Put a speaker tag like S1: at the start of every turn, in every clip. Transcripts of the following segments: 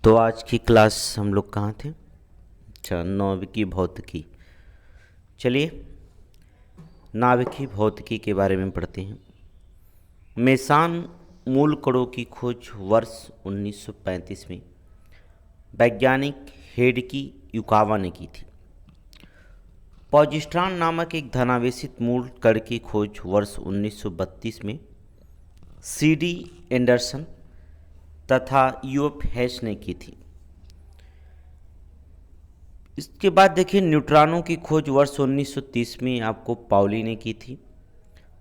S1: तो आज की क्लास हम लोग कहाँ थे? अच्छा, नाभिकीय भौतिकी। चलिए नाभिकीय भौतिकी के बारे में पढ़ते हैं। मेसान मूल कणों की खोज वर्ष 1935 में वैज्ञानिक हेडकी युकावा ने की थी। पॉजिट्रॉन नामक एक धनावेशित मूल कण की खोज वर्ष 1932 में सीडी एंडरसन तथा यूएफ हैश ने की थी। इसके बाद देखिए न्यूट्रॉनों की खोज वर्ष 1930 में आपको पाउली ने की थी।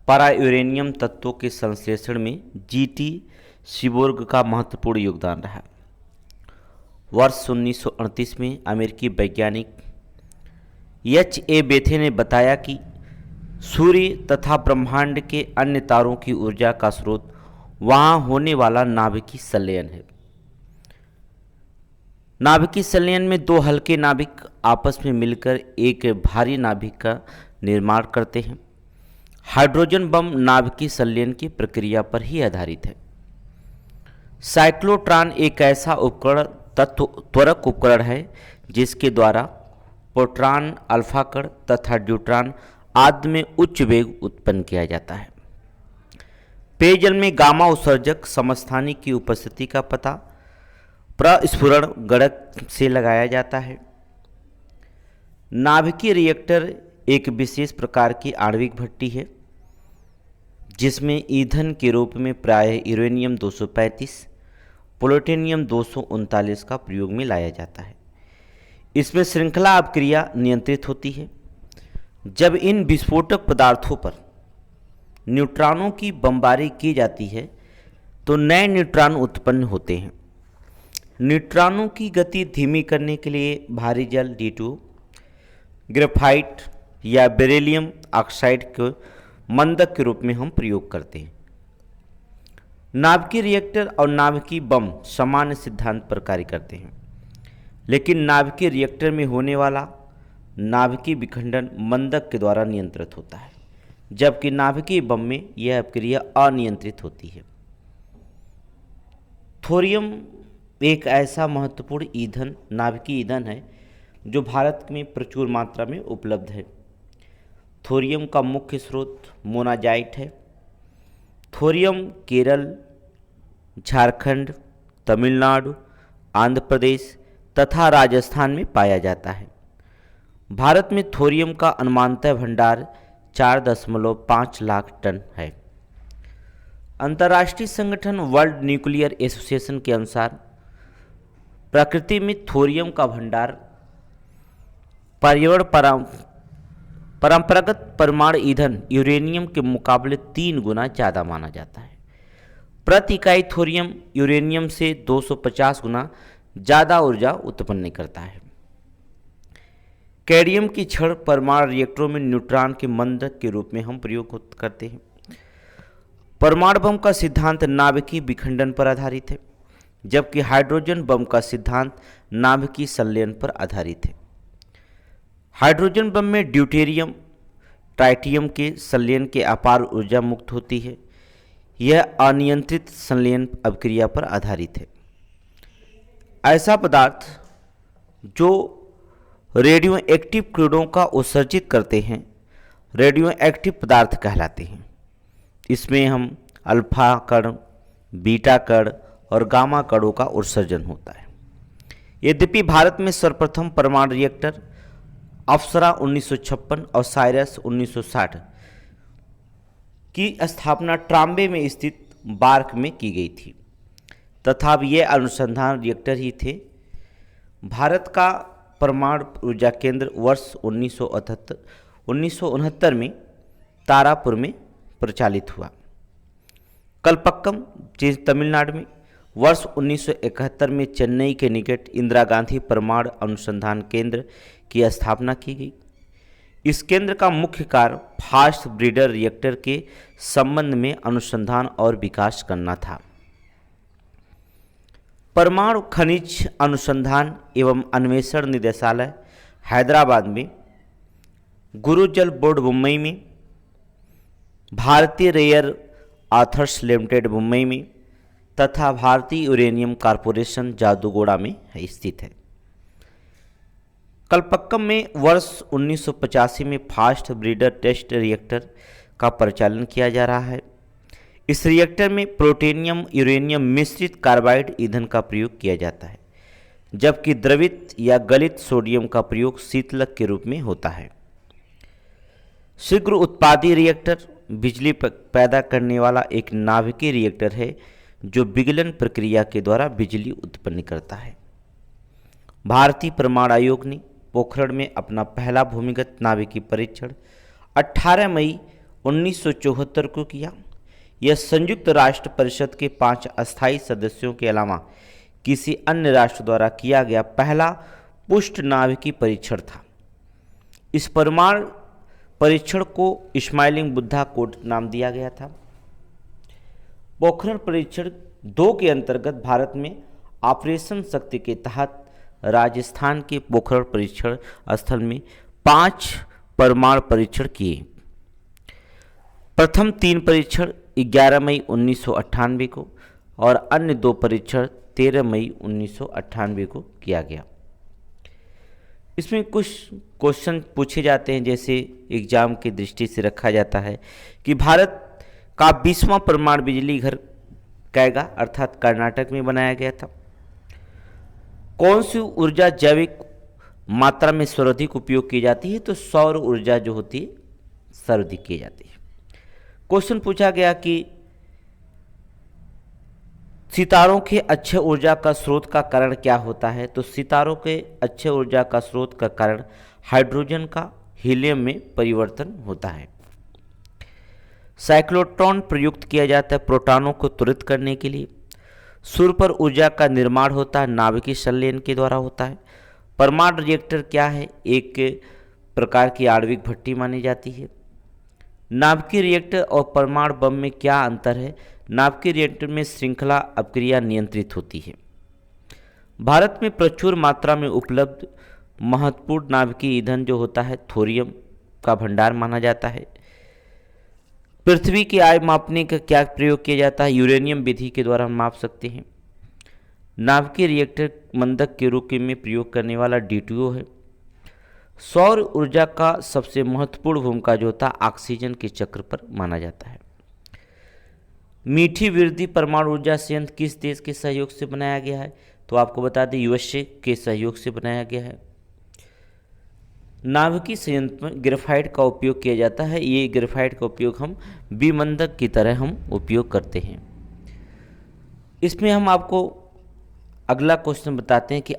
S1: पारा यूरेनियम तत्वों के संश्लेषण में जीटी सीबोर्ग का महत्वपूर्ण योगदान रहा। वर्ष 1938 में अमेरिकी वैज्ञानिक एच.ए. बेथे ने बताया कि सूर्य तथा ब्रह्मांड के अन्य तारों की ऊर्जा का स्रोत वहाँ होने वाला नाभिकीय संलयन है। नाभिकीय संलयन में दो हल्के नाभिक आपस में मिलकर एक भारी नाभिक का निर्माण करते हैं। हाइड्रोजन बम नाभिकीय संलयन की प्रक्रिया पर ही आधारित है। साइक्लोट्रॉन एक ऐसा उपकरण त्वरक उपकरण है जिसके द्वारा प्रोटॉन, अल्फा कण तथा न्यूट्रॉन आदि में उच्च वेग उत्पन्न किया जाता है। पेयजल में गामा उत्सर्जक समस्थानिक की उपस्थिति का पता प्रस्फुरण गणक से लगाया जाता है। नाभिकीय रिएक्टर एक विशेष प्रकार की आणविक भट्टी है जिसमें ईंधन के रूप में प्रायः यूरेनियम 235, प्लूटोनियम 239 का प्रयोग में लाया जाता है। इसमें श्रृंखला अपक्रिया नियंत्रित होती है। जब इन विस्फोटक पदार्थों पर न्यूट्रॉनों की बमबारी की जाती है तो नए न्यूट्रॉन उत्पन्न होते हैं। न्यूट्रॉनों की गति धीमी करने के लिए भारी जल D2, ग्रेफाइट या बेरिलियम ऑक्साइड के मंदक के रूप में हम प्रयोग करते हैं। नाभिकीय रिएक्टर और नाभिकीय बम सामान्य सिद्धांत पर कार्य करते हैं, लेकिन नाभिकीय रिएक्टर में होने वाला नाभिकीय विखंडन मंदक के द्वारा नियंत्रित होता है, जबकि नाभिकीय बम में यह अपक्रिया अनियंत्रित होती है। थोरियम एक ऐसा महत्वपूर्ण ईंधन नाभिकीय ईंधन है जो भारत में प्रचुर मात्रा में उपलब्ध है। थोरियम का मुख्य स्रोत मोनाजाइट है। थोरियम केरल, झारखंड, तमिलनाडु, आंध्र प्रदेश तथा राजस्थान में पाया जाता है। भारत में थोरियम का अनुमानतः भंडार 4.5 लाख टन है। अंतर्राष्ट्रीय संगठन वर्ल्ड न्यूक्लियर एसोसिएशन के अनुसार प्रकृति में थोरियम का भंडार परंपरागत परमाणु ईंधन यूरेनियम के मुकाबले 3 गुना ज़्यादा माना जाता है। प्रति इकाई थोरियम यूरेनियम से 250 गुना ज़्यादा ऊर्जा उत्पन्न करता है। कैडमियम की छड़ परमाणु रिएक्टरों में न्यूट्रॉन के मंदक के रूप में हम प्रयोग करते हैं। परमाणु बम का सिद्धांत नाभिकीय विखंडन पर आधारित है, जबकि हाइड्रोजन बम का सिद्धांत नाभिकीय संलयन पर आधारित है। हाइड्रोजन बम में ड्यूटेरियम ट्राइटियम के संलयन के अपार ऊर्जा मुक्त होती है। यह अनियंत्रित संलयन अभिक्रिया पर आधारित है। ऐसा पदार्थ जो रेडियो एक्टिव किरणों का उत्सर्जित करते हैं रेडियो एक्टिव पदार्थ कहलाते हैं। इसमें हम अल्फा कण, बीटा कण और गामा कणों का उत्सर्जन होता है। यद्यपि भारत में सर्वप्रथम परमाणु रिएक्टर अप्सरा 1956 और साइरस 1960 की स्थापना ट्राम्बे में स्थित बार्क में की गई थी, तथा ये अनुसंधान रिएक्टर ही थे। भारत का परमाणु ऊर्जा केंद्र वर्ष 1969 में तारापुर में प्रचालित हुआ। कलपक्कम तमिलनाडु में वर्ष 1971 में चेन्नई के निकट इंदिरा गांधी परमाणु अनुसंधान केंद्र की स्थापना की गई। इस केंद्र का मुख्य कार्य फास्ट ब्रीडर रिएक्टर के संबंध में अनुसंधान और विकास करना था। परमाणु खनिज अनुसंधान एवं अन्वेषण निदेशालय हैदराबाद में, गुरुजल बोर्ड मुंबई में, भारतीय रेयर आर्थर्स लिमिटेड मुंबई में, तथा भारतीय यूरेनियम कॉरपोरेशन जादूगोड़ा में स्थित है। कलपक्कम में वर्ष 1985 में फास्ट ब्रीडर टेस्ट रिएक्टर का परिचालन किया जा रहा है। इस रिएक्टर में प्लूटोनियम यूरेनियम मिश्रित कार्बाइड ईंधन का प्रयोग किया जाता है, जबकि द्रवित या गलित सोडियम का प्रयोग शीतलक के रूप में होता है। शीघ्र उत्पादी रिएक्टर बिजली पैदा करने वाला एक नाभिकीय रिएक्टर है जो विगलन प्रक्रिया के द्वारा बिजली उत्पन्न करता है। भारतीय परमाणु आयोग ने पोखरण में अपना पहला भूमिगत नाभिकीय परीक्षण 18 मई 1974 को किया। यह संयुक्त राष्ट्र परिषद के 5 अस्थायी सदस्यों के अलावा किसी अन्य राष्ट्र द्वारा किया गया पहला पुष्ट नाभिकीय परीक्षण था। इस परमाणु परीक्षण को इस्माइलिंग बुद्धा कोड नाम दिया गया था। पोखरण परीक्षण 2 के अंतर्गत भारत में ऑपरेशन शक्ति के तहत राजस्थान के पोखरण परीक्षण स्थल में 5 परमाणु परीक्षण किए। प्रथम 3 परीक्षण 11 मई 1998 को और अन्य 2 परीक्षण 13 मई 1998 को किया गया। इसमें कुछ क्वेश्चन पूछे जाते हैं, जैसे एग्जाम की दृष्टि से रखा जाता है कि भारत का 20वां परमाणु बिजली घर कैगा अर्थात कर्नाटक में बनाया गया था। कौन सी ऊर्जा जैविक मात्रा में सर्वाधिक उपयोग की जाती है? तो सौर ऊर्जा जो होती है सर्वाधिक की जाती है। क्वेश्चन पूछा गया कि सितारों के अच्छे ऊर्जा का स्रोत का कारण क्या होता है? तो सितारों के अच्छे ऊर्जा का स्रोत का कारण हाइड्रोजन का हीलियम में परिवर्तन होता है। साइक्लोट्रॉन प्रयुक्त किया जाता है प्रोटॉनों को त्वरित करने के लिए। सूर्य पर ऊर्जा का निर्माण होता है नाभिकीय संलयन के द्वारा होता है। परमाणु रिएक्टर क्या है? एक प्रकार की आणविक भट्टी मानी जाती है। नाभिकीय रिएक्टर और परमाणु बम में क्या अंतर है? नाभिकीय रिएक्टर में श्रृंखला अपक्रिया नियंत्रित होती है। भारत में प्रचुर मात्रा में उपलब्ध महत्वपूर्ण नाभिकीय ईंधन जो होता है थोरियम का भंडार माना जाता है। पृथ्वी की आय मापने का क्या प्रयोग किया जाता है? यूरेनियम विधि के द्वारा हम माप सकते हैं। नाभिकीय रिएक्टर मंदक के रूप में प्रयोग करने वाला D2O है। सौर ऊर्जा का सबसे महत्वपूर्ण भूमिका जो होता है ऑक्सीजन के चक्र पर माना जाता है। मीठी वृद्धि परमाणु ऊर्जा संयंत्र किस देश के सहयोग से बनाया गया है? तो आपको बता दें USA के सहयोग से बनाया गया है। नाभिकीय संयंत्र में ग्रेफाइट का उपयोग किया जाता है। ये ग्रेफाइट का उपयोग हम विमंदक की तरह हम उपयोग करते हैं। इसमें हम आपको अगला क्वेश्चन बताते हैं कि